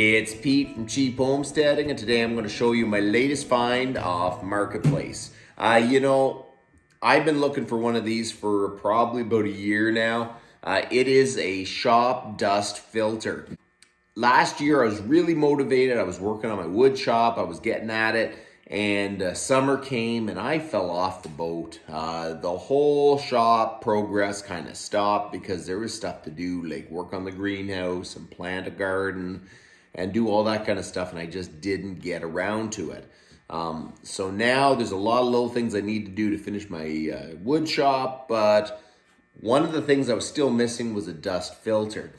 It's Pete from Cheap Homesteading, and today I'm going to show you my latest find off Marketplace. I've been looking for one of these for probably about a year now. It is a shop dust filter. Last year I was really motivated. I was working on my wood shop. I was getting at it, and summer came and I fell off the boat. The whole shop progress kind of stopped because there was stuff to do, like work on the greenhouse and plant a garden and do all that kind of stuff, and I just didn't get around to it. So now there's a lot of little things I need to do to finish my wood shop, but one of the things I was still missing was a dust filter.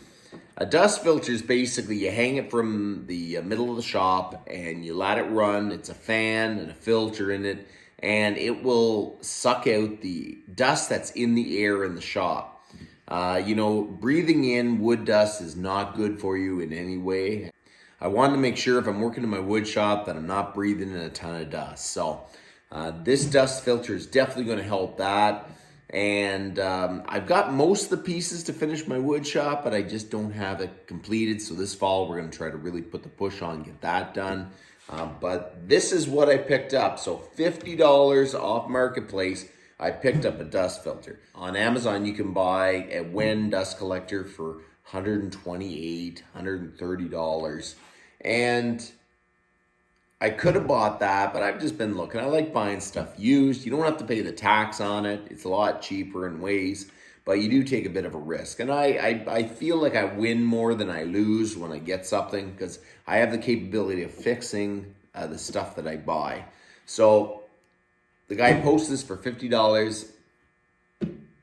A dust filter is basically you hang it from the middle of the shop and you let it run. It's a fan and a filter in it, and it will suck out the dust that's in the air in the shop. Breathing in wood dust is not good for you in any way. I wanted to make sure if I'm working in my wood shop that I'm not breathing in a ton of dust. So this dust filter is definitely going to help that. And I've got most of the pieces to finish my wood shop, but I just don't have it completed. So this fall, we're going to try to really put the push on and get that done. But this is what I picked up. So $50 off Marketplace, I picked up a dust filter. On Amazon, you can buy a Wen dust collector for $128, $130. And I could have bought that, but I've just been looking. I like buying stuff used. You don't have to pay the tax on it. It's a lot cheaper in ways, but you do take a bit of a risk. And I feel like I win more than I lose when I get something because I have the capability of fixing the stuff that I buy. So the guy posted this for $50.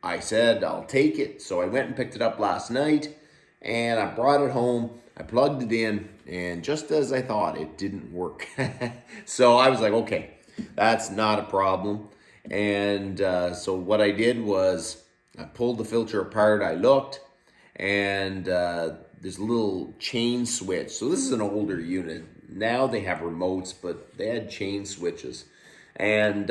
I said, I'll take it. So I went and picked it up last night and I brought it home. I plugged it in, and just as I thought, it didn't work. So I was like, okay, that's not a problem. And so what I did was I pulled the filter apart. I looked, and there's a little chain switch. So this is an older unit. Now they have remotes, but they had chain switches. And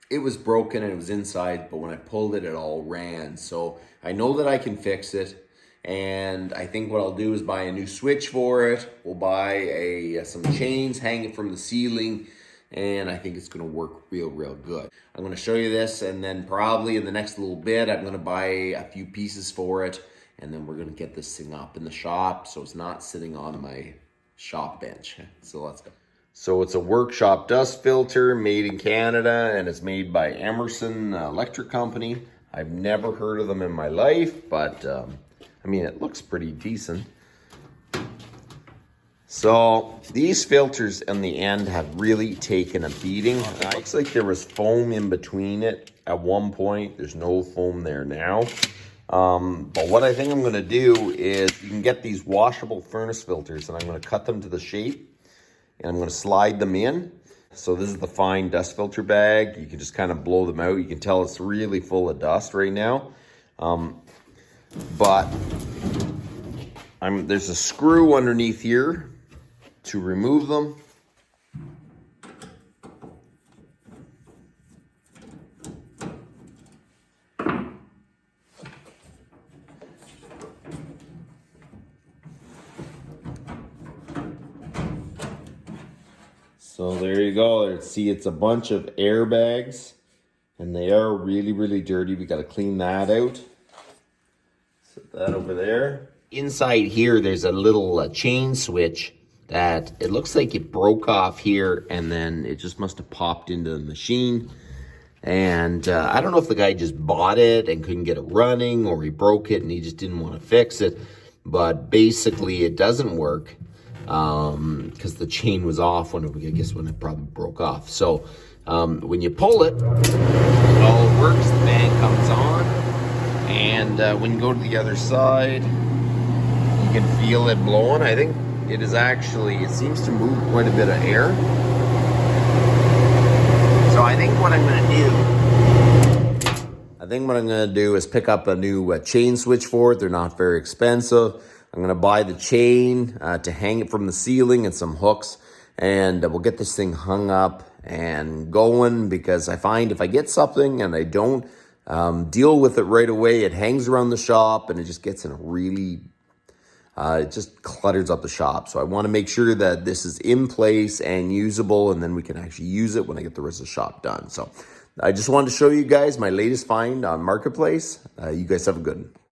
it was broken and it was inside, but when I pulled it, it all ran. So I know that I can fix it. And I think what I'll do is buy a new switch for it. We'll buy some chains, hang it from the ceiling, and I think it's going to work real good. I'm going to show you this, and then probably in the next little bit, I'm going to buy a few pieces for it, and then we're going to get this thing up in the shop so it's not sitting on my shop bench. So let's go. So it's a workshop dust filter made in Canada, and it's made by Emerson Electric Company. I've never heard of them in my life, but it looks pretty decent. So these filters in the end have really taken a beating. It looks like there was foam in between it at one point. There's no foam there now. But what I think I'm going to do is you can get these washable furnace filters, and I'm going to cut them to the shape, and I'm going to slide them in. So this is the fine dust filter bag. You can just kind of blow them out. You can tell it's really full of dust right now. But there's a screw underneath here to remove them. So there you go. See, it's a bunch of airbags, and they are really dirty. We got to clean that out. Set that over there. Inside here, there's a little chain switch that it looks like it broke off here, and then it just must have popped into the machine. And I don't know if the guy just bought it and couldn't get it running, or he broke it and he just didn't want to fix it. But basically, it doesn't work because the chain was off when it probably broke off. So when you pull it, it all works. The fan comes on. And when you go to the other side, you can feel it blowing. I think it seems to move quite a bit of air. So I think what I'm going to do is pick up a new chain switch for it. They're not very expensive. I'm going to buy the chain to hang it from the ceiling and some hooks. And we'll get this thing hung up and going, because I find if I get something and I don't deal with it right away, it hangs around the shop and it just gets in a really It just clutters up the shop. So I want to make sure that this is in place and usable, and then we can actually use it when I get the rest of the shop done. So I just wanted to show you guys my latest find on Marketplace. You guys have a good one.